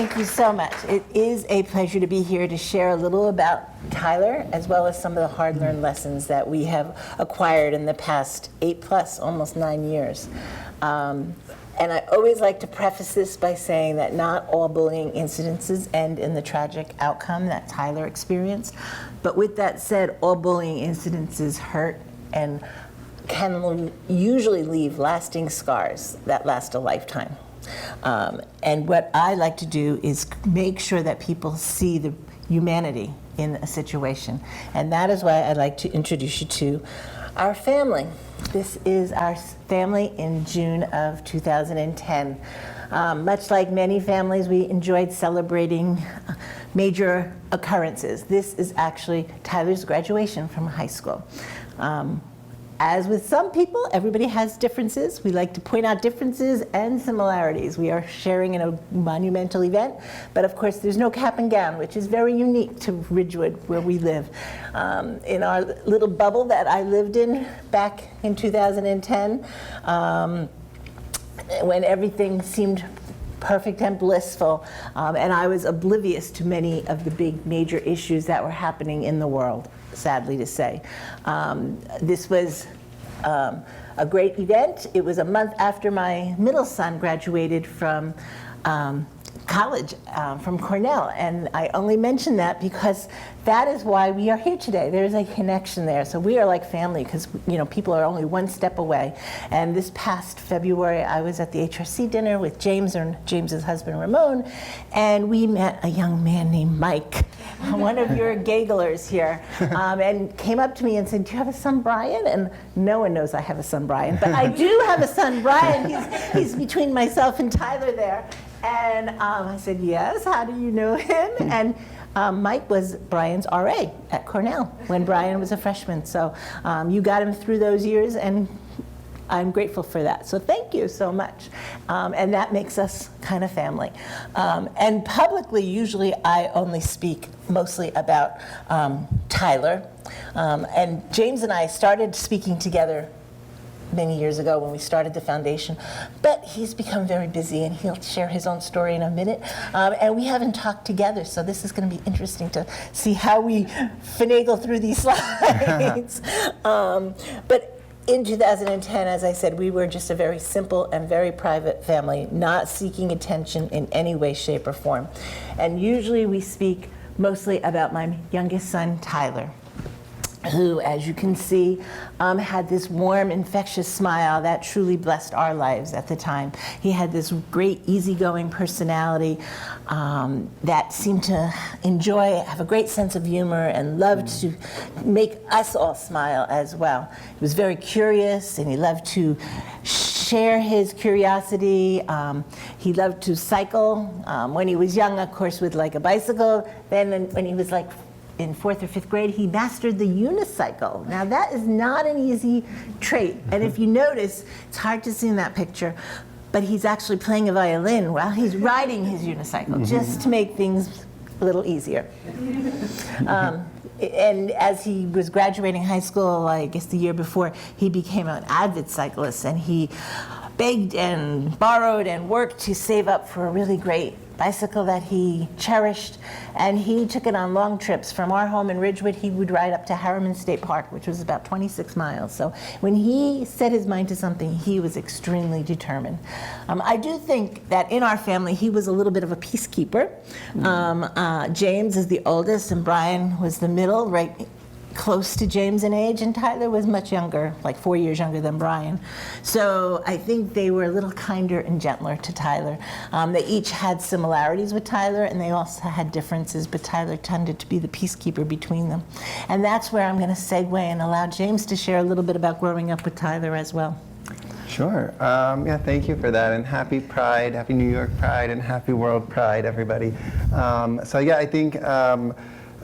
Thank you so much. It is a pleasure to be here to share a little about Tyler, as well as some of the hard-learned lessons that we have acquired in the past 8+, almost 9 years. And I always like to preface this by saying that not all bullying incidences end in the tragic outcome that Tyler experienced. But with that said, all bullying incidences hurt and can usually leave lasting scars that last a lifetime. And what I like to do is make sure that people see the humanity in a situation. And that is why I'd like to introduce you to our family. This is our family in June of 2010. Much like many families, we enjoyed celebrating major occurrences. This is actually Tyler's graduation from high school. As with some people, everybody has differences. We like to point out differences and similarities. We are sharing in a monumental event, but of course there's no cap and gown, which is very unique to Ridgewood, where we live. In our little bubble that I lived in back in 2010, when everything seemed perfect and blissful, and I was oblivious to many of the big major issues that were happening in the world, sadly to say. This was a great event. It was a month after my middle son graduated from college, from Cornell, and I only mention that because that is why we are here today. There's a connection there. So we are like family because, you know, people are only one step away. And this past February, I was at the HRC dinner with James and James's husband, Ramon, and we met a young man named Mike, one of your gigglers here, and came up to me and said, "Do you have a son, Brian?" And no one knows I have a son, Brian, but I do have a son, Brian. He's between myself and Tyler there. And I said, "Yes, how do you know him?" And Mike was Brian's RA at Cornell when Brian was a freshman. So you got him through those years, and I'm grateful for that. So thank you so much. And that makes us kind of family. And publicly, usually I only speak mostly about Tyler. And James and I started speaking together many years ago when we started the foundation, but he's become very busy and he'll share his own story in a minute. And we haven't talked together, so this is going to be interesting to see how we finagle through these slides. But in 2010, as I said, we were just a very simple and very private family, not seeking attention in any way, shape, or form. And usually we speak mostly about my youngest son, Tyler, who, as you can see, had this warm, infectious smile that truly blessed our lives at the time. He had this great, easygoing personality that seemed to have a great sense of humor and loved to make us all smile as well. He was very curious, and he loved to share his curiosity. He loved to cycle. When he was young, of course, with like a bicycle. Then when he was like in 4th or 5th grade, he mastered the unicycle. Now that is not an easy trait. And if you notice, it's hard to see in that picture, but he's actually playing a violin while he's riding his unicycle, just to make things a little easier. And as he was graduating high school, I guess the year before, he became an avid cyclist, and he begged and borrowed and worked to save up for a really great bicycle that he cherished, and he took it on long trips. From our home in Ridgewood, he would ride up to Harriman State Park, which was about 26 miles. So when he set his mind to something, he was extremely determined. I do think that in our family, he was a little bit of a peacekeeper. James is the oldest, and Brian was the middle, right close to James in age, and Tyler was much younger, like 4 years younger than Brian. So I think they were a little kinder and gentler to Tyler. They each had similarities with Tyler, and they also had differences, but Tyler tended to be the peacekeeper between them. And that's where I'm going to segue and allow James to share a little bit about growing up with Tyler as well. Sure. Yeah, thank you for that, and happy Pride, happy New York Pride, and happy World Pride, everybody. So yeah, I think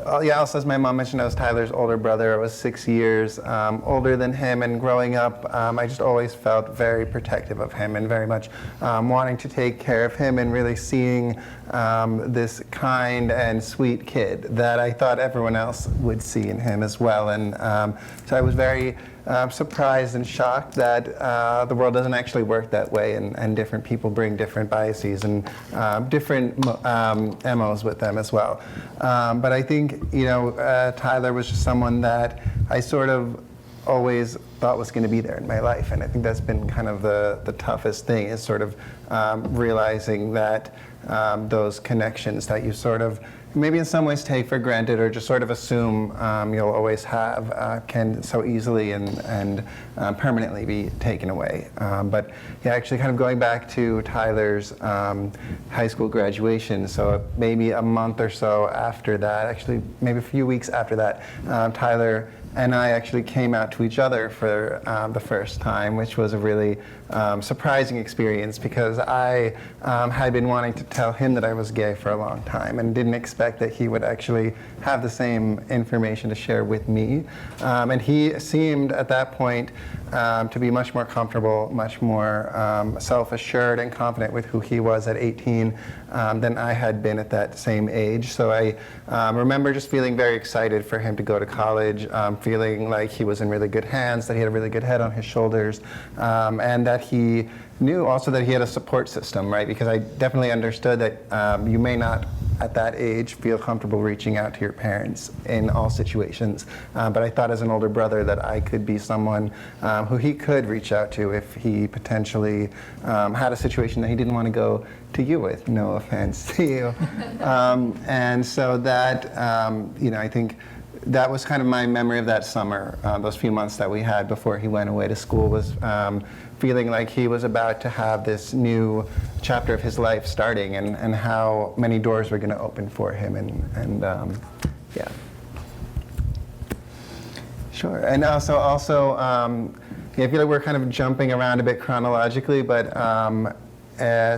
also, as my mom mentioned, I was Tyler's older brother. I was 6 years older than him, and growing up, I just always felt very protective of him and very much wanting to take care of him, and really seeing this kind and sweet kid that I thought everyone else would see in him as well. And so I was very surprised and shocked that the world doesn't actually work that way, and different people bring different biases and different MOs with them as well. But I think, Tyler was just someone that I sort of always thought was going to be there in my life, and I think that's been kind of the toughest thing, is sort of realizing that those connections that you sort of maybe in some ways take for granted or just sort of assume you'll always have can so easily and permanently be taken away. But yeah, actually kind of going back to Tyler's high school graduation, so maybe a month or so after that, actually maybe a few weeks after that, Tyler and I actually came out to each other for the first time, which was a really surprising experience, because I had been wanting to tell him that I was gay for a long time and didn't expect that he would actually have the same information to share with me. And he seemed at that point to be much more comfortable, much more self-assured and confident with who he was at 18 than I had been at that same age. So I remember just feeling very excited for him to go to college, feeling like he was in really good hands, that he had a really good head on his shoulders, and that he knew also that he had a support system, right? Because I definitely understood that you may not at that age feel comfortable reaching out to your parents in all situations. But I thought as an older brother that I could be someone who he could reach out to if he potentially had a situation that he didn't want to go to you with, no offense to you. And so that, I think that was kind of my memory of that summer, those few months that we had before he went away to school, was feeling like he was about to have this new chapter of his life starting, and how many doors were going to open for him, and yeah. Sure, and also yeah, I feel like we're kind of jumping around a bit chronologically, but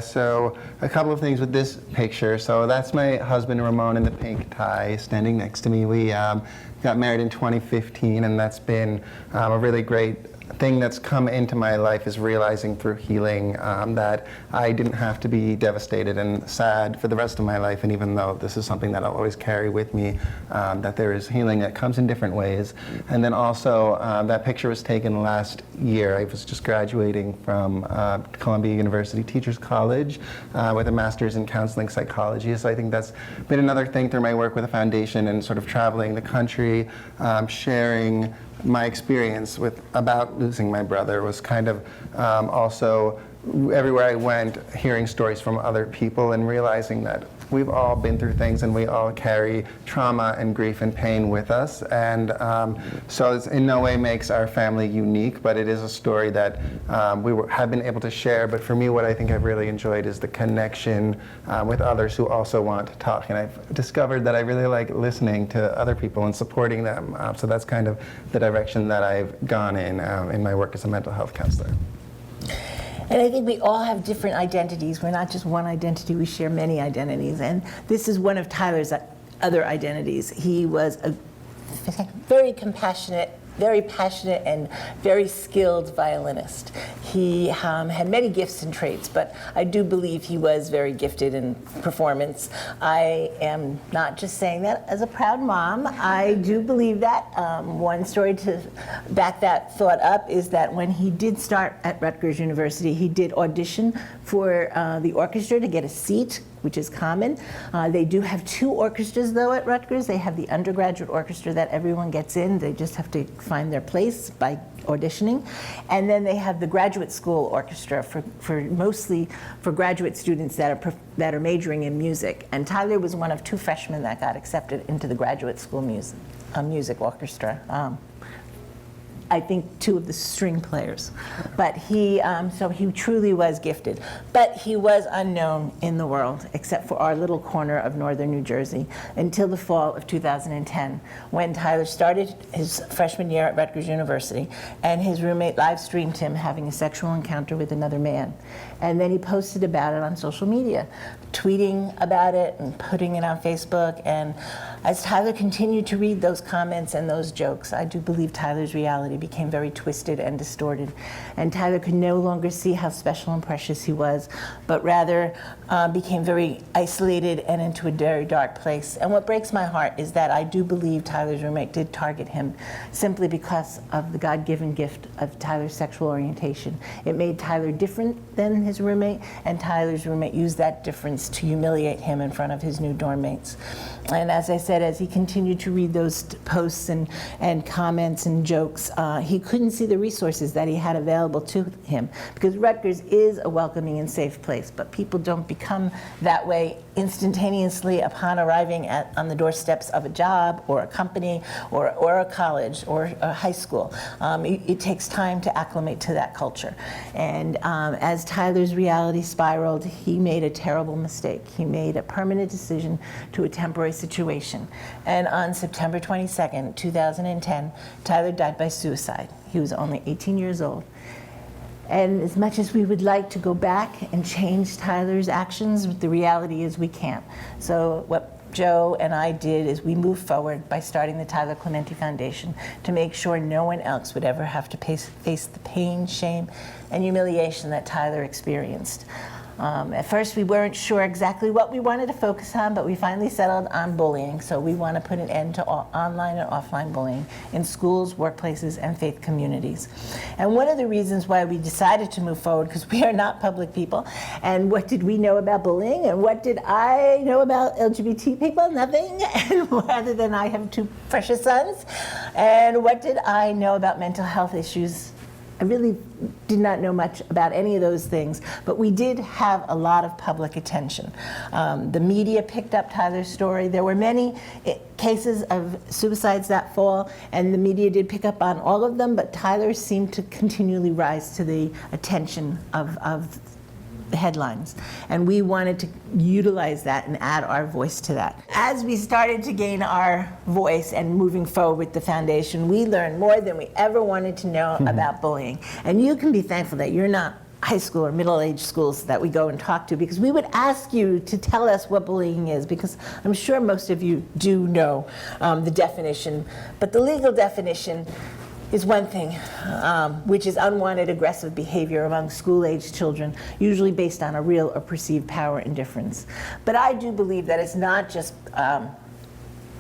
so a couple of things with this picture. So that's my husband Ramon in the pink tie standing next to me. We got married in 2015, and that's been a really great thing that's come into my life, is realizing through healing that I didn't have to be devastated and sad for the rest of my life. And even though this is something that I'll always carry with me, that there is healing that comes in different ways. And then also that picture was taken last year. I was just graduating from Columbia University Teachers College with a master's in counseling psychology. So I think that's been another thing through my work with the foundation and sort of traveling the country, sharing my experience about losing my brother, was kind of also everywhere I went hearing stories from other people and realizing that we've all been through things and we all carry trauma and grief and pain with us. And so it in no way makes our family unique, but it is a story that have been able to share. But for me, what I think I've really enjoyed is the connection with others who also want to talk. And I've discovered that I really like listening to other people and supporting them. So that's kind of the direction that I've gone in my work as a mental health counselor. And I think we all have different identities. We're not just one identity, we share many identities. And this is one of Tyler's other identities. He was a very compassionate, very passionate, and very skilled violinist. He had many gifts and traits, but I do believe he was very gifted in performance. I am not just saying that as a proud mom. I do believe that. One story to back that thought up is that when he did start at Rutgers University, he did audition for the orchestra to get a seat, which is common. They do have two orchestras, though, at Rutgers. They have the undergraduate orchestra that everyone gets in. They just have to find their place by auditioning. And then they have the graduate school orchestra for mostly for graduate students that are majoring in music. And Tyler was one of two freshmen that got accepted into the graduate school music orchestra. I think two of the string players. But so he truly was gifted. But he was unknown in the world, except for our little corner of northern New Jersey, until the fall of 2010, when Tyler started his freshman year at Rutgers University, and his roommate live streamed him having a sexual encounter with another man. And then he posted about it on social media, tweeting about it and putting it on Facebook. And As Tyler continued to read those comments and those jokes, I do believe Tyler's reality became very twisted and distorted. And Tyler could no longer see how special and precious he was, but rather became very isolated and into a very dark place. And what breaks my heart is that I do believe Tyler's roommate did target him simply because of the God-given gift of Tyler's sexual orientation. It made Tyler different than his roommate, and Tyler's roommate used that difference to humiliate him in front of his new dorm mates. And as I said, as he continued to read those posts and comments and jokes, he couldn't see the resources that he had available to him, because Rutgers is a welcoming and safe place, but people don't become that way instantaneously upon arriving on the doorsteps of a job or a company or a college or a high school. It takes time to acclimate to that culture. And as Tyler's reality spiraled, he made a terrible mistake. He made a permanent decision to a temporary situation. And on September 22nd, 2010, Tyler died by suicide. He was only 18 years old. And as much as we would like to go back and change Tyler's actions, the reality is we can't. So what Joe and I did is we moved forward by starting the Tyler Clementi Foundation to make sure no one else would ever have to face the pain, shame, and humiliation that Tyler experienced. At first, we weren't sure exactly what we wanted to focus on, but we finally settled on bullying. So we want to put an end to online and offline bullying in schools, workplaces, and faith communities. And one of the reasons why we decided to move forward, because we are not public people, and what did we know about bullying, and what did I know about LGBT people? Nothing. And rather than I have two precious sons, and what did I know about mental health issues? I really did not know much about any of those things, but we did have a lot of public attention. The media picked up Tyler's story. There were many cases of suicides that fall, and the media did pick up on all of them, but Tyler seemed to continually rise to the attention of the headlines. And we wanted to utilize that and add our voice to that. As we started to gain our voice and moving forward with the foundation, we learned more than we ever wanted to know about bullying. And you can be thankful that you're not high school or middle-aged schools that we go and talk to, because we would ask you to tell us what bullying is, because I'm sure most of you do know the definition, but the legal definition is one thing, which is unwanted aggressive behavior among school-aged children, usually based on a real or perceived power and difference. But I do believe that it's not just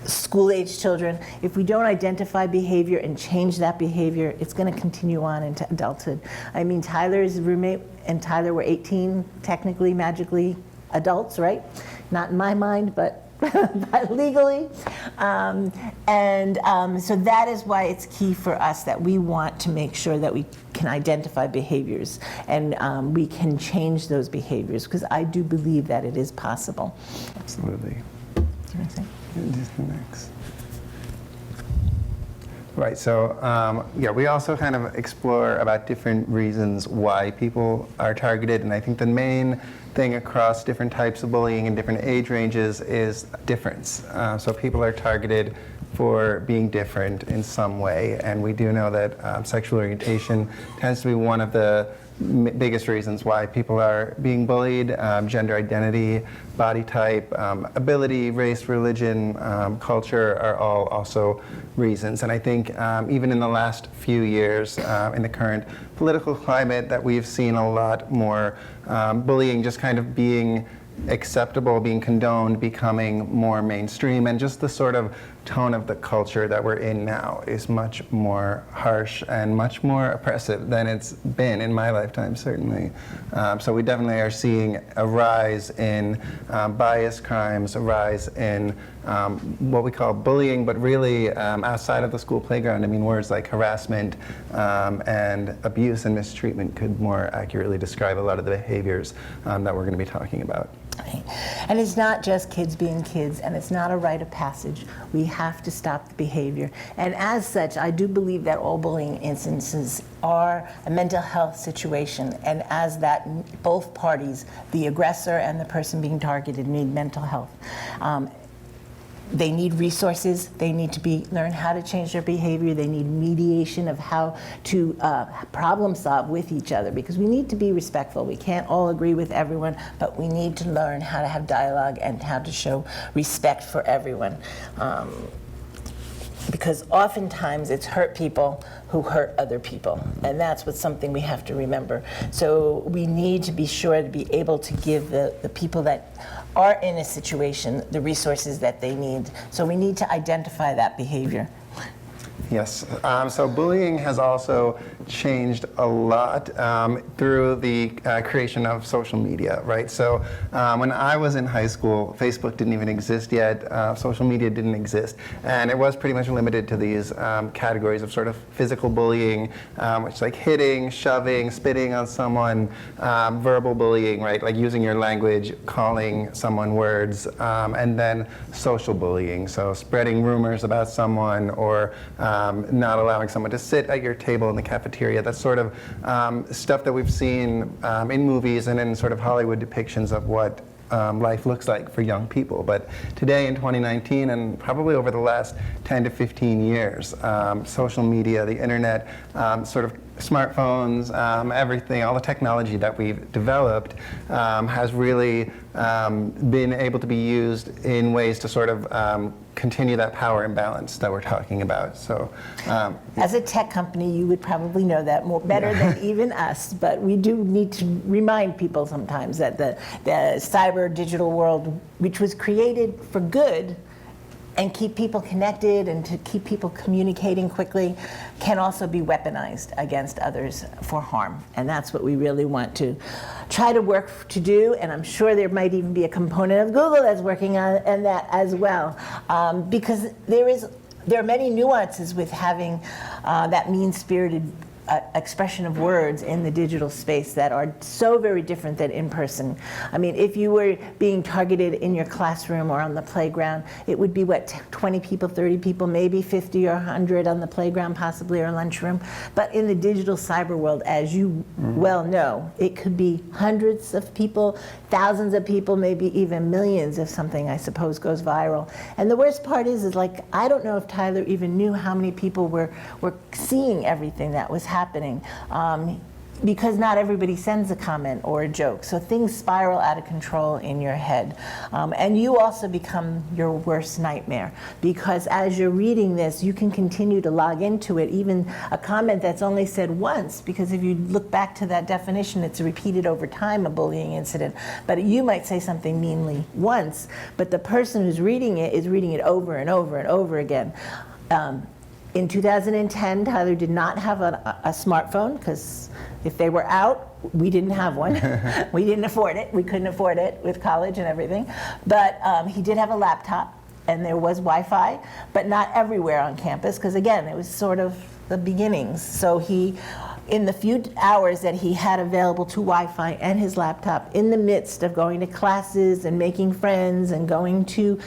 school-aged children. If we don't identify behavior and change that behavior, it's going to continue on into adulthood. I mean, Tyler's roommate and Tyler were 18, technically, magically adults, right? Not in my mind, but legally. So that is why it's key for us that we want to make sure that we can identify behaviors and we can change those behaviors, because I do believe that it is possible. Absolutely. Do you want to say? Just the next. Right, so yeah, we also kind of explore about different reasons why people are targeted, and I think the main thing across different types of bullying and different age ranges is difference. So people are targeted for being different in some way, and we do know that sexual orientation tends to be one of the biggest reasons why people are being bullied. Gender identity, body type, ability, race, religion, culture are all also reasons. And I think even in the last few years, in the current political climate, that we've seen a lot more bullying just kind of being acceptable, being condoned, becoming more mainstream, and just the sort of tone of the culture that we're in now is much more harsh and much more oppressive than it's been in my lifetime, certainly. So we definitely are seeing a rise in bias crimes, a rise in what we call bullying, but really outside of the school playground. I mean, words like harassment and abuse and mistreatment could more accurately describe a lot of the behaviors that we're going to be talking about. Right. And it's not just kids being kids, and it's not a rite of passage. We have to stop the behavior. And as such, I do believe that all bullying instances are a mental health situation, and as that, both parties, the aggressor and the person being targeted, need mental health. They need resources. They need to learn how to change their behavior. They need mediation of how to problem solve with each other, because we need to be respectful. We can't all agree with everyone, but we need to learn how to have dialogue and how to show respect for everyone. Because oftentimes it's hurt people who hurt other people, and that's something we have to remember. So we need to be sure to be able to give the people that are in a situation the resources that they need. So we need to identify that behavior. Yes, so bullying has also changed a lot through the creation of social media, right? So when I was in high school, Facebook didn't even exist yet, social media didn't exist, and it was pretty much limited to these categories of sort of physical bullying, which is like hitting, shoving, spitting on someone, verbal bullying, right? Like using your language, calling someone words, and then social bullying, so spreading rumors about someone or not allowing someone to sit at your table in the cafeteria. That's sort of stuff that we've seen in movies and in sort of Hollywood depictions of what life looks like for young people. But today in 2019, and probably over the last 10 to 15 years, social media, the internet, sort of smartphones, everything, all the technology that we've developed has really been able to be used in ways to sort of continue that power imbalance that we're talking about. So, as a tech company, you would probably know that better than even us, but we do need to remind people sometimes that the cyber digital world, which was created for good and keep people connected and to keep people communicating quickly, can also be weaponized against others for harm. And that's what we really want to try to work to do, and I'm sure there might even be a component of Google that's working on that as well, because there are many nuances with having that mean-spirited expression of words in the digital space that are so very different than in person. I mean, if you were being targeted in your classroom or on the playground, it would be, what, 20 people, 30 people, maybe 50 or 100 on the playground, possibly, or lunchroom. But in the digital cyber world, as you well know, it could be hundreds of people, thousands of people, maybe even millions if something, I suppose, goes viral. And the worst part is like, I don't know if Tyler even knew how many people were seeing everything that was happening, because not everybody sends a comment or a joke. So things spiral out of control in your head. And you also become your worst nightmare, because as you're reading this, you can continue to log into it, even a comment that's only said once, because if you look back to that definition, it's repeated over time, a bullying incident. But you might say something meanly once, but the person who's reading it is reading it over and over and over again. In 2010, Tyler did not have a smartphone, because if they were out, we didn't have one. We didn't afford it. We couldn't afford it with college and everything. But he did have a laptop, and there was Wi-Fi, but not everywhere on campus, because again, it was sort of the beginnings. So he, in the few hours that he had available to Wi-Fi and his laptop, in the midst of going to classes and making friends and going to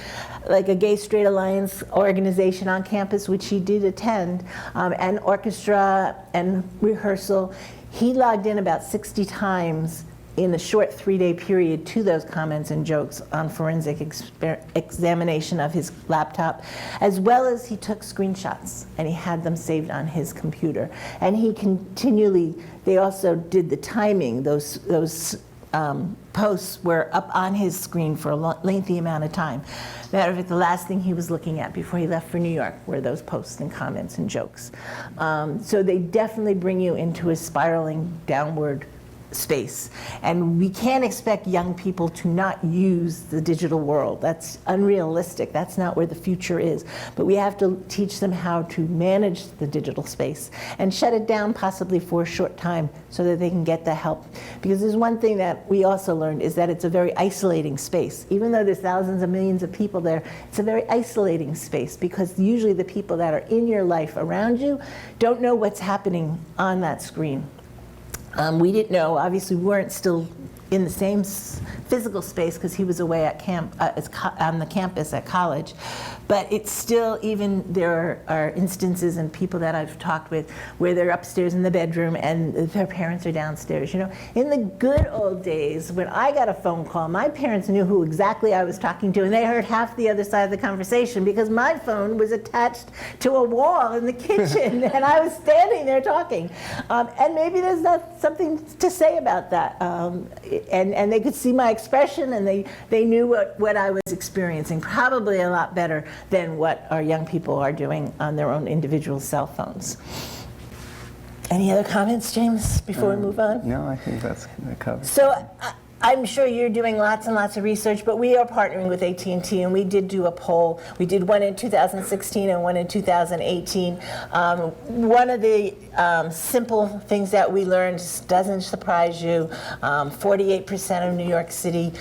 like a Gay Straight Alliance organization on campus, which he did attend, and orchestra and rehearsal, he logged in about 60 times in a short 3-day period to those comments and jokes on forensic examination of his laptop, as well as he took screenshots and he had them saved on his computer. And he continually, they also did the timing, those posts were up on his screen for a lengthy amount of time. Matter of fact, the last thing he was looking at before he left for New York were those posts and comments and jokes. So they definitely bring you into a spiraling downward space. And we can't expect young people to not use the digital world. That's unrealistic. That's not where the future is. But we have to teach them how to manage the digital space and shut it down possibly for a short time so that they can get the help. Because there's one thing that we also learned is that it's a very isolating space. Even though there's thousands of millions of people there, it's a very isolating space, because usually the people that are in your life around you don't know what's happening on that screen. We didn't know, obviously we weren't still in the same physical space because he was away at on the campus at college. But it's still, even there are instances and people that I've talked with where they're upstairs in the bedroom and their parents are downstairs. You know, in the good old days when I got a phone call, my parents knew who exactly I was talking to, and they heard half the other side of the conversation because my phone was attached to a wall in the kitchen and I was standing there talking. And maybe there's not something to say about that. And they could see my expression, and they knew what I was experiencing, probably a lot better than what our young people are doing on their own individual cell phones. Any other comments, James, before we move on? No, I think that's covered. So I'm sure you're doing lots and lots of research, but we are partnering with AT&T, and we did do a poll. We did one in 2016 and one in 2018. One of the simple things that we learned doesn't surprise you. 48% of New York City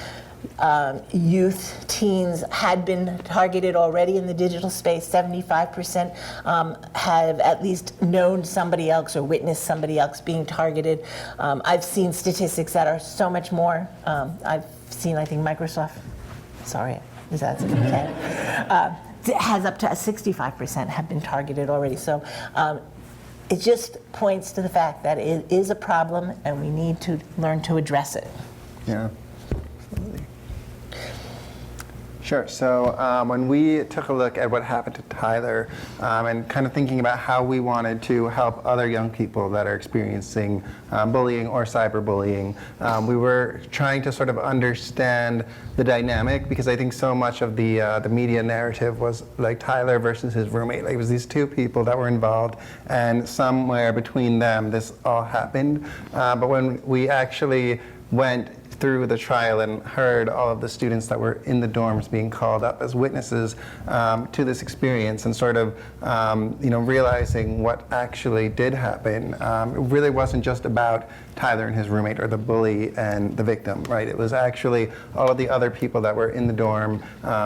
youth, teens had been targeted already in the digital space. 75% have at least known somebody else or witnessed somebody else being targeted. I've seen statistics that are so much more. I've seen, I think, Microsoft, sorry, is that okay? Has up to 65% have been targeted already. So it just points to the fact that it is a problem and we need to learn to address it. Yeah. Sure. So when we took a look at what happened to Tyler and kind of thinking about how we wanted to help other young people that are experiencing bullying or cyberbullying, we were trying to sort of understand the dynamic, because I think so much of the media narrative was like Tyler versus his roommate. Like, it was these two people that were involved, and somewhere between them this all happened. But when we actually went through the trial and heard all of the students that were in the dorms being called up as witnesses to this experience, and sort of realizing what actually did happen, it really wasn't just about Tyler and his roommate or the bully and the victim, right? It was actually all of the other people that were in the dorm,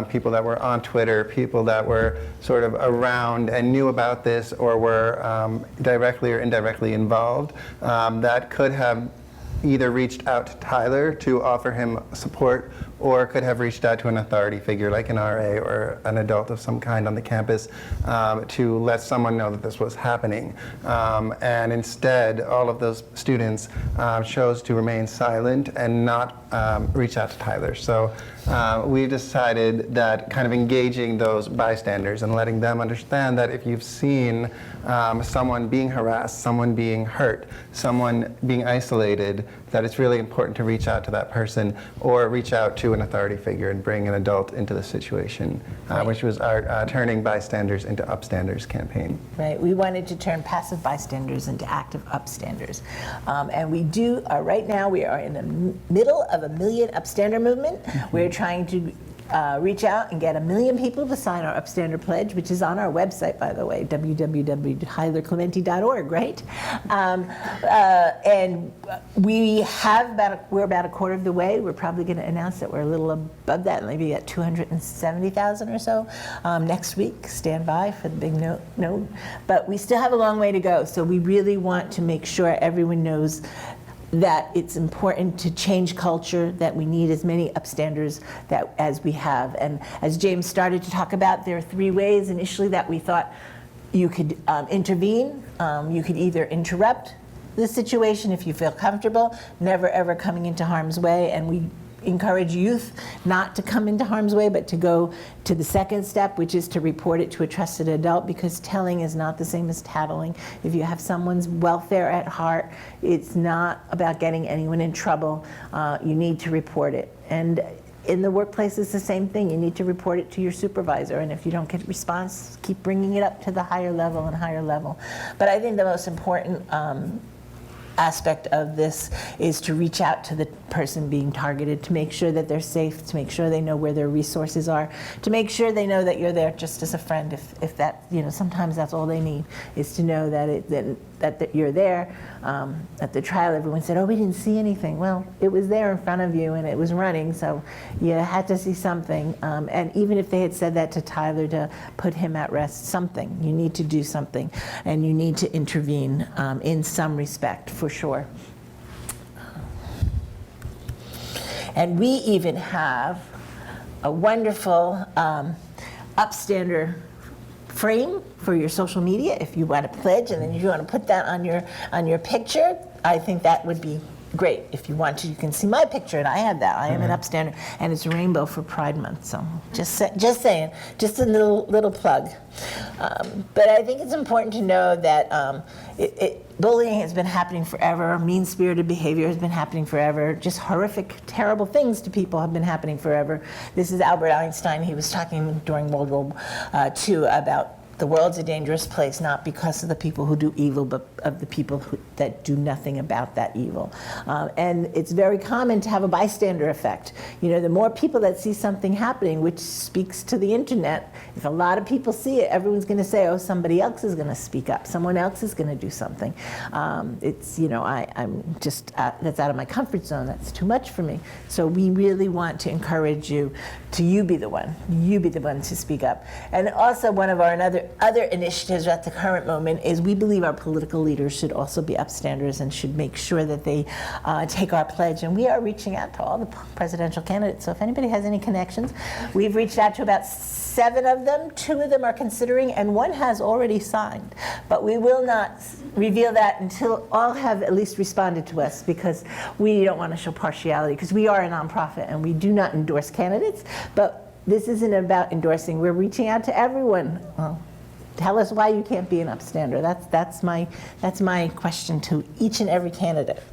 people that were on Twitter, people that were sort of around and knew about this or were directly or indirectly involved, that could have either reached out to Tyler to offer him support, or could have reached out to an authority figure like an RA or an adult of some kind on the campus to let someone know that this was happening. And instead, all of those students chose to remain silent and not reach out to Tyler. So we decided that kind of engaging those bystanders and letting them understand that if you've seen someone being harassed, someone being hurt, someone being isolated, that it's really important to reach out to that person or reach out to an authority figure and bring an adult into the situation, which was our Turning Bystanders into Upstanders campaign. Right, we wanted to turn passive bystanders into active upstanders. And we do, right now we are in the middle of a Million Upstander movement. We're trying to reach out and get 1 million people to sign our Upstander Pledge, which is on our website, by the way, www.tylerclementi.org, right? And we're about a quarter of the way. We're probably going to announce that we're a little above that, maybe at 270,000 or so next week. Stand by for the big note. But we still have a long way to go, so we really want to make sure everyone knows that it's important to change culture, that we need as many upstanders as we have. And as James started to talk about, there are 3 ways initially that we thought you could intervene. You could either interrupt the situation if you feel comfortable, never ever coming into harm's way, and we encourage youth not to come into harm's way, but to go to the second step, which is to report it to a trusted adult, because telling is not the same as tattling. If you have someone's welfare at heart, it's not about getting anyone in trouble. You need to report it. And in the workplace, it's the same thing. You need to report it to your supervisor, and if you don't get a response, keep bringing it up to the higher level and higher level. But I think the most important aspect of this is to reach out to the person being targeted, to make sure that they're safe, to make sure they know where their resources are, to make sure they know that you're there just as a friend. If that, sometimes that's all they need, is to know that that you're there. At the trial, everyone said, "Oh, we didn't see anything." Well, it was there in front of you, and it was running, so you had to see something. And even if they had said that to Tyler to put him at rest, something, you need to do something, and you need to intervene in some respect, for sure. And we even have a wonderful Upstander frame for your social media if you want to pledge, and then you want to put that on your picture. I think that would be great. If you want to, you can see my picture, and I have that. I am an Upstander, and it's rainbow for Pride Month. So just saying, just a little plug. But I think it's important to know that bullying has been happening forever. Mean-spirited behavior has been happening forever. Just horrific, terrible things to people have been happening forever. This is Albert Einstein. He was talking during World War II about the world's a dangerous place, not because of the people who do evil, but of the people that do nothing about that evil. And it's very common to have a bystander effect. You know, the more people that see something happening, which speaks to the internet, if a lot of people see it, everyone's going to say, oh, somebody else is going to speak up. Someone else is going to do something. It's, you know, I'm just, that's out of my comfort zone. That's too much for me. So we really want to encourage you to you be the one to speak up. And also one of our other initiatives at the current moment is we believe our political leaders should also be upstanders and should make sure that they take our pledge. And we are reaching out to all the presidential candidates. So if anybody has any connections, we've reached out to about 7 of them. 2 of them are considering, and 1 has already signed. But we will not reveal that until all have at least responded to us, because we don't want to show partiality, because we are a nonprofit and we do not endorse candidates. But this isn't about endorsing. We're reaching out to everyone. Well, tell us why you can't be an upstander. That's my question to each and every candidate.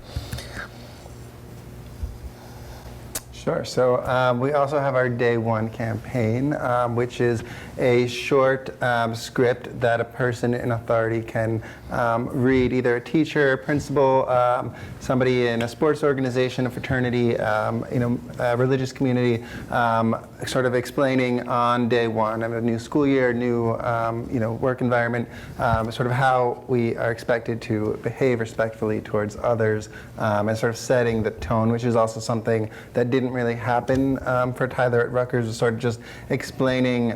Sure. So we also have our Day One campaign, which is a short script that a person in authority can read, either a teacher, a principal, somebody in a sports organization, a fraternity, a religious community, sort of explaining on day one of a new school year, new work environment, sort of how we are expected to behave respectfully towards others, and sort of setting the tone, which is also something that didn't really happen for Tyler at Rutgers, sort of just explaining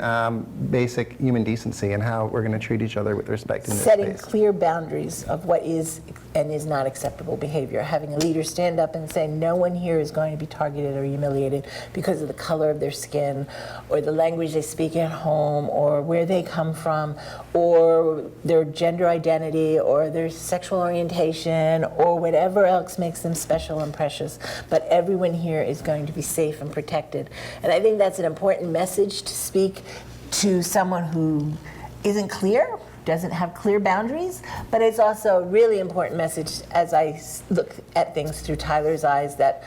basic human decency and how we're going to treat each other with respect in this Setting space. clear boundaries of what is and is not acceptable behavior. Having a leader stand up and say, no one here is going to be targeted or humiliated because of the color of their skin, or the language they speak at home, or where they come from, or their gender identity, or their sexual orientation, or whatever else makes them special and precious. But everyone here is going to be safe and protected. And I think that's an important message to speak to someone who isn't clear, doesn't have clear boundaries, but it's also a really important message as I look at things through Tyler's eyes, that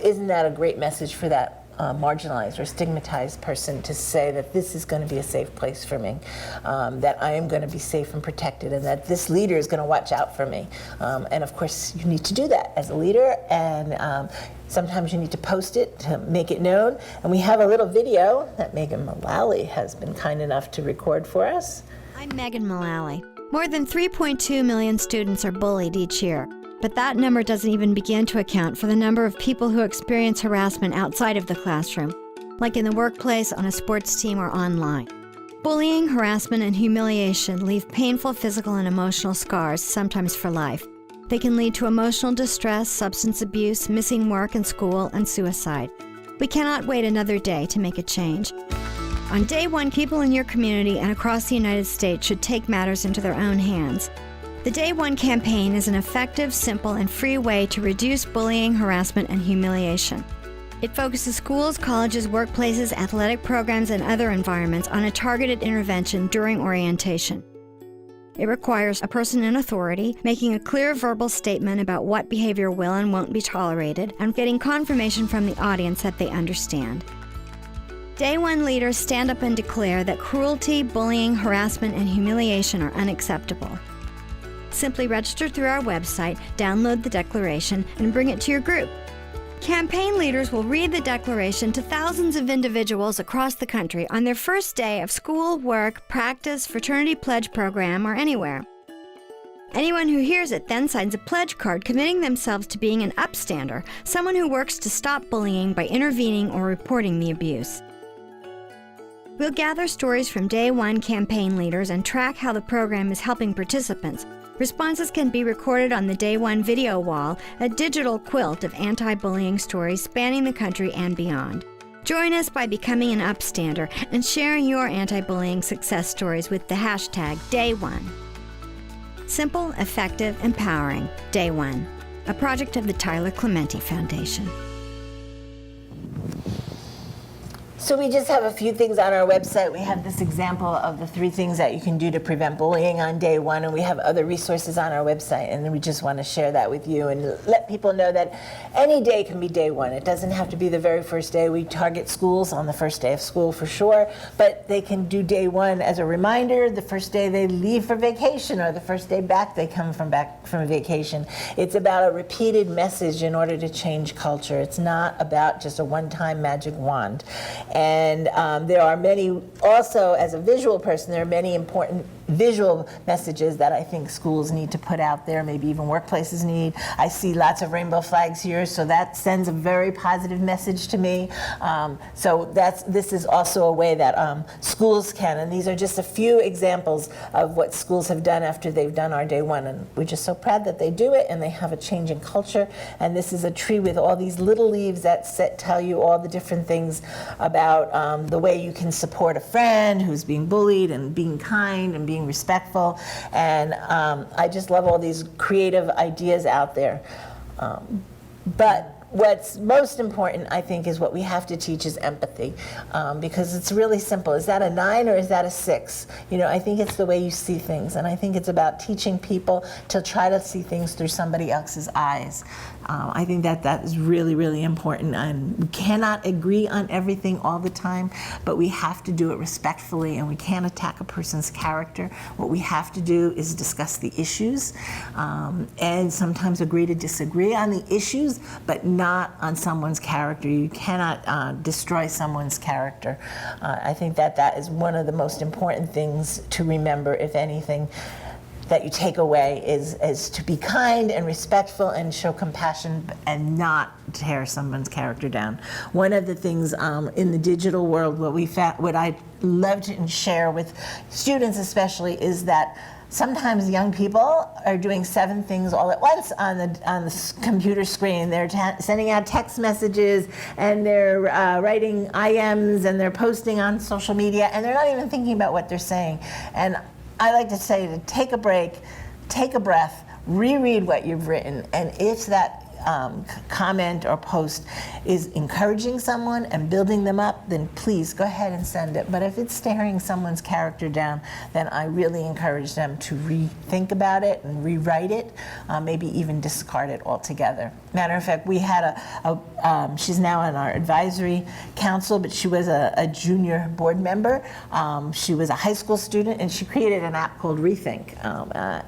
isn't that a great message for that marginalized or stigmatized person to say that this is going to be a safe place for me, that I am going to be safe and protected, and that this leader is going to watch out for me. And of course, you need to do that as a leader, and sometimes you need to post it to make it known. And we have a little video that Megan Mullally has been kind enough to record for us. I'm Megan Mullally. More than 3.2 million students are bullied each year, but that number doesn't even begin to account for the number of people who experience harassment outside of the classroom, like in the workplace, on a sports team, or online. Bullying, harassment, and humiliation leave painful physical and emotional scars, sometimes for life. They can lead to emotional distress, substance abuse, missing work and school, and suicide. We cannot wait another day to make a change. On day one, people in your community and across the United States should take matters into their own hands. The Day One campaign is an effective, simple, and free way to reduce bullying, harassment, and humiliation. It focuses schools, colleges, workplaces, athletic programs, and other environments on a targeted intervention during orientation. It requires a person in authority making a clear verbal statement about what behavior will and won't be tolerated, and getting confirmation from the audience that they understand. Day One leaders stand up and declare that cruelty, bullying, harassment, and humiliation are unacceptable. Simply register through our website, download the declaration, and bring it to your group. Campaign leaders will read the declaration to thousands of individuals across the country on their first day of school, work, practice, fraternity pledge program, or anywhere. Anyone who hears it then signs a pledge card committing themselves to being an upstander, someone who works to stop bullying by intervening or reporting the abuse. We'll gather stories from Day One campaign leaders and track how the program is helping participants, Responses can be recorded on the Day One video wall, a digital quilt of anti-bullying stories spanning the country and beyond. Join us by becoming an Upstander and sharing your anti-bullying success stories with the hashtag #DayOne. Simple, effective, empowering. Day One, a project of the Tyler Clementi Foundation. So we just have a few things on our website. We have this example of the 3 things that you can do to prevent bullying on day one, and we have other resources on our website, and we just want to share that with you and let people know that any day can be day one. It doesn't have to be the very first day. We target schools on the first day of school for sure, but they can do day one as a reminder, the first day they leave for vacation or the first day back they come back from vacation. It's about a repeated message in order to change culture. It's not about just a one-time magic wand. And there are many, also as a visual person, there are many important visual messages that I think schools need to put out there, maybe even workplaces need. I see lots of rainbow flags here, so that sends a very positive message to me. So this is also a way that schools can, and these are just a few examples of what schools have done after they've done our day one, and we're just so proud that they do it, and they have a change in culture. And this is a tree with all these little leaves that tell you all the different things about the way you can support a friend who's being bullied, and being kind and being respectful. And I just love all these creative ideas out there. But what's most important, I think, is what we have to teach is empathy, because it's really simple. Is that a 9 or is that a 6? You know, I think it's the way you see things, and I think it's about teaching people to try to see things through somebody else's eyes. I think that is really, really important, and we cannot agree on everything all the time, but we have to do it respectfully, and we can't attack a person's character. What we have to do is discuss the issues, and sometimes agree to disagree on the issues, but not on someone's character. You cannot destroy someone's character. I think that is one of the most important things to remember, if anything, that you take away is to be kind and respectful and show compassion and not tear someone's character down. One of the things in the digital world, what I love to share with students especially, is that sometimes young people are doing 7 things all at once on the computer screen. They're sending out text messages, and they're writing IMs, and they're posting on social media, and they're not even thinking about what they're saying. And I like to say to take a break, take a breath, reread what you've written, and if that comment or post is encouraging someone and building them up, then please go ahead and send it. But if it's tearing someone's character down, then I really encourage them to rethink about it and rewrite it, maybe even discard it altogether. Matter of fact, we had she's now on our advisory council, but she was a junior board member. She was a high school student, and she created an app called Rethink.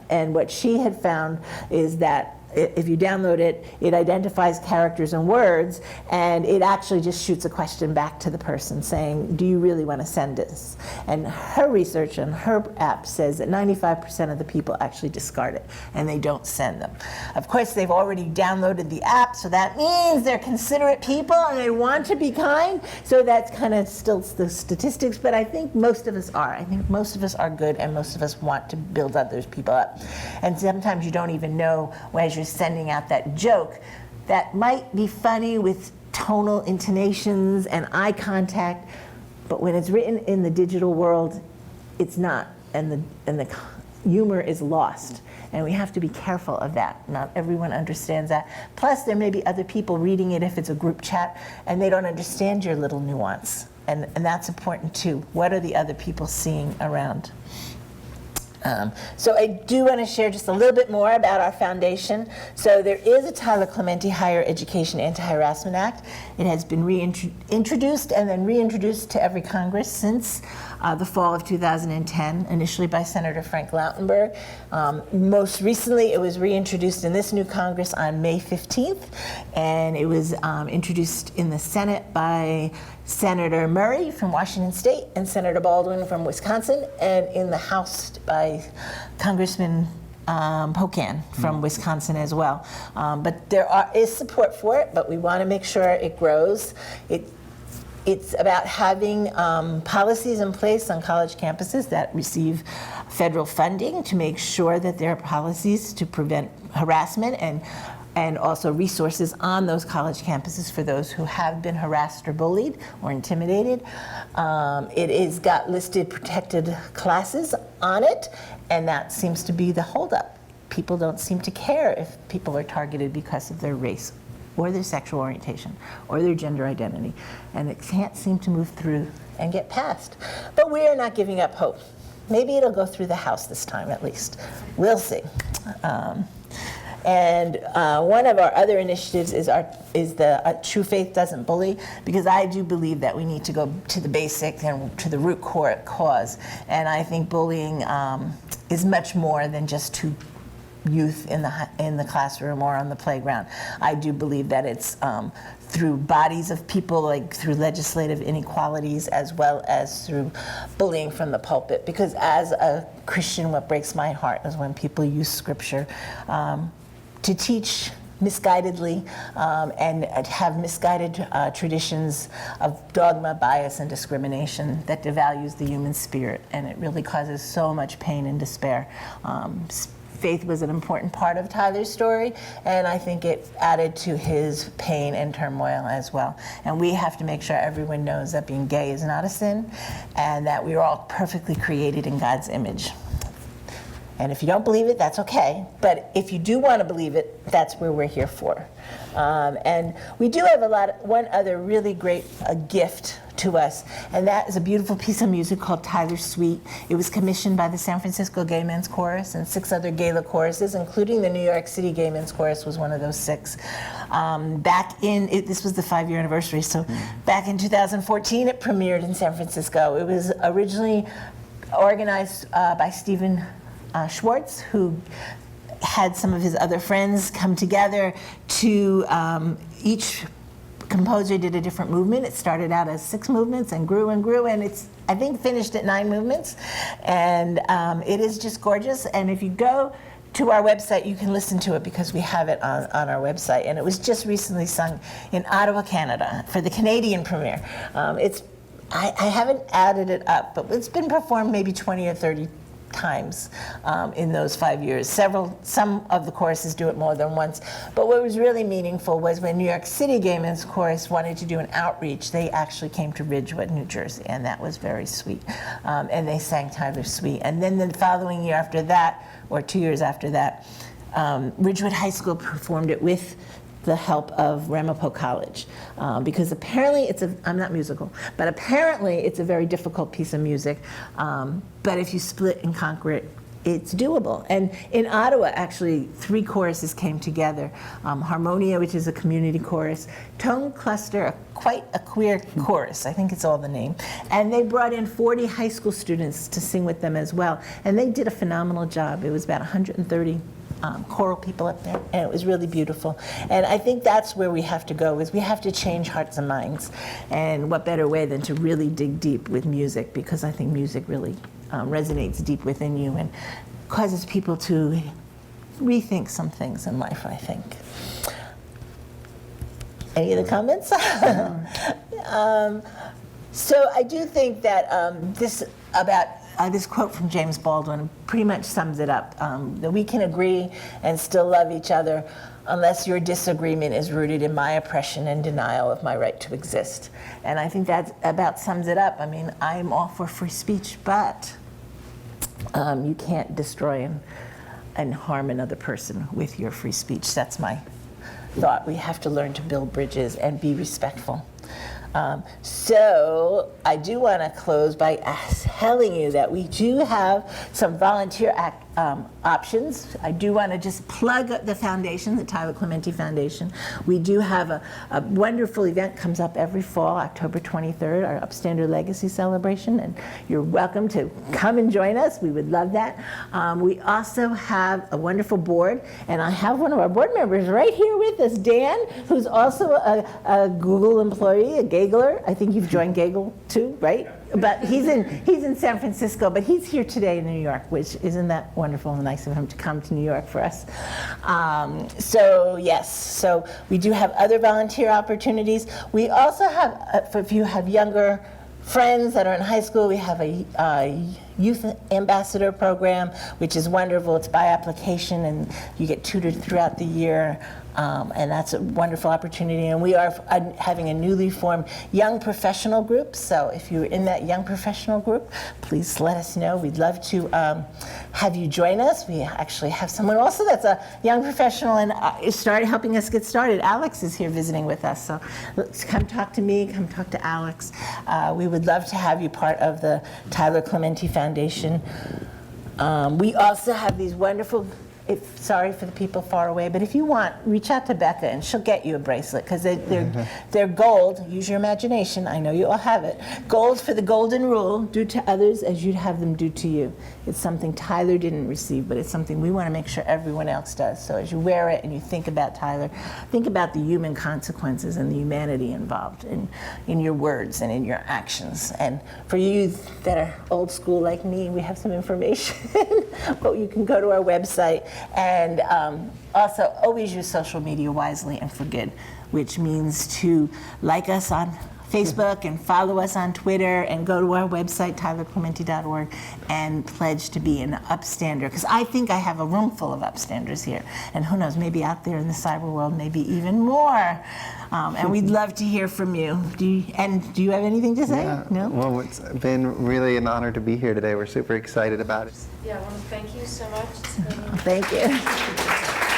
And what she had found is that if you download it, it identifies characters and words, and it actually just shoots a question back to the person saying, do you really want to send this? And her research on her app says that 95% of the people actually discard it, and they don't send them. Of course, they've already downloaded the app, so that means they're considerate people and they want to be kind, so that's kind of still the statistics, but I think most of us are. I think most of us are good, and most of us want to build others people up. And sometimes you don't even know, as you're sending out that joke that might be funny with tonal intonations and eye contact, but when it's written in the digital world, it's not, and the humor is lost, and we have to be careful of that. Not everyone understands that. Plus, there may be other people reading it if it's a group chat, and they don't understand your little nuance, and that's important too. What are the other people seeing around? So I do want to share just a little bit more about our foundation. So there is a Tyler Clementi Higher Education Anti-Harassment Act. It has been introduced and then reintroduced to every Congress since the fall of 2010, initially by Senator Frank Lautenberg. Most recently, it was reintroduced in this new Congress on May 15th, and it was introduced in the Senate by Senator Murray from Washington State and Senator Baldwin from Wisconsin, and in the House by Congressman Pocan from Wisconsin as well. But there is support for it, but we want to make sure it grows. It's about having policies in place on college campuses that receive federal funding to make sure that there are policies to prevent harassment, and also resources on those college campuses for those who have been harassed or bullied or intimidated. It is got listed protected classes on it, and that seems to be the holdup. People don't seem to care if people are targeted because of their race or their sexual orientation or their gender identity, and it can't seem to move through and get passed. But we are not giving up hope. Maybe it'll go through the House this time at least. We'll see. And one of our other initiatives is the True Faith Doesn't Bully, because I do believe that we need to go to the basic and to the root cause. And I think bullying is much more than just to youth in the classroom or on the playground. I do believe that it's through bodies of people, like through legislative inequalities, as well as through bullying from the pulpit. Because as a Christian, what breaks my heart is when people use scripture to teach misguidedly and have misguided traditions of dogma, bias, and discrimination that devalues the human spirit, and it really causes so much pain and despair. Faith was an important part of Tyler's story, and I think it added to his pain and turmoil as well. And we have to make sure everyone knows that being gay is not a sin, and that we are all perfectly created in God's image. And if you don't believe it, that's okay. But if you do want to believe it, that's where we're here for. And we do have one other really great gift to us, and that is a beautiful piece of music called Tyler's Suite. It was commissioned by the San Francisco Gay Men's Chorus and 6 other gala choruses, including the New York City Gay Men's Chorus was one of those 6. This was the 5-year anniversary, so back in 2014 it premiered in San Francisco. It was originally organized by Stephen Schwartz, who had some of his other friends come together to each composer did a different movement. It started out as 6 movements and grew, and it's, I think, finished at 9 movements. And it is just gorgeous. And if you go to our website, you can listen to it because we have it on our website. And it was just recently sung in Ottawa, Canada for the Canadian premiere. I haven't added it up, but it's been performed maybe 20 or 30 times in those 5 years. Some of the choruses do it more than once. But what was really meaningful was when New York City Gay Men's Chorus wanted to do an outreach, they actually came to Ridgewood, New Jersey, and that was very sweet. And they sang Tyler's Suite. And then the following year after that, or 2 years after that, Ridgewood High School performed it with the help of Ramapo College, because apparently I'm not musical, but apparently it's a very difficult piece of music, but if you split and conquer it, it's doable. And in Ottawa, actually, 3 choruses came together. Harmonia, which is a community chorus, Tone Cluster, quite a queer chorus, I think it's all the name, and they brought in 40 high school students to sing with them as well, and they did a phenomenal job. It was about 130 choral people up there, and it was really beautiful. And I think that's where we have to go, is we have to change hearts and minds. And what better way than to really dig deep with music, because I think music really resonates deep within you and causes people to rethink some things in life, I think. Any other comments? So I do think that this quote from James Baldwin pretty much sums it up, that we can agree and still love each other unless your disagreement is rooted in my oppression and denial of my right to exist. And I think that about sums it up. I mean, I'm all for free speech, but you can't destroy and harm another person with your free speech. That's my thought. We have to learn to build bridges and be respectful. So I do want to close by telling you that we do have some volunteer options. I do want to just plug the foundation, the Tyler Clementi Foundation. We do have a wonderful event comes up every fall, October 23rd, our Upstander Legacy Celebration, and you're welcome to come and join us. We would love that. We also have a wonderful board, and I have one of our board members right here with us, Dan, who's also a Google employee, a Gagler. I think you've joined Gaggle too, right? But he's in San Francisco, but he's here today in New York, which isn't that wonderful and nice of him to come to New York for us. So yes, so we do have other volunteer opportunities. We also have, if you have younger friends that are in high school, we have a youth ambassador program, which is wonderful. It's by application, and you get tutored throughout the year. And that's a wonderful opportunity. And we are having a newly formed young professional group. So if you're in that young professional group, please let us know. We'd love to have you join us. We actually have someone also that's a young professional and is helping us get started. Alex is here visiting with us. So come talk to me, come talk to Alex. We would love to have you part of the Tyler Clementi Foundation. We also have these wonderful, sorry for the people far away, but if you want, reach out to Becca and she'll get you a bracelet, because they're gold. Use your imagination. I know you all have it. Gold for the golden rule: do to others as you'd have them do to you. It's something Tyler didn't receive, but it's something we want to make sure everyone else does. So as you wear it and you think about Tyler, think about the human consequences and the humanity involved in your words and in your actions. And for you that are old school like me, we have some information, but you can go to our website. And also, always use social media wisely and for good, which means to like us on Facebook and follow us on Twitter and go to our website, tylerclementi.org, and pledge to be an upstander. Because I think I have a room full of upstanders here. And who knows, maybe out there in the cyber world, maybe even more. And we'd love to hear from you. Do you have anything to say? Yeah. No? Well, it's been really an honor to be here today. We're super excited about it. Yeah, well, thank you so much. It's been Thank you.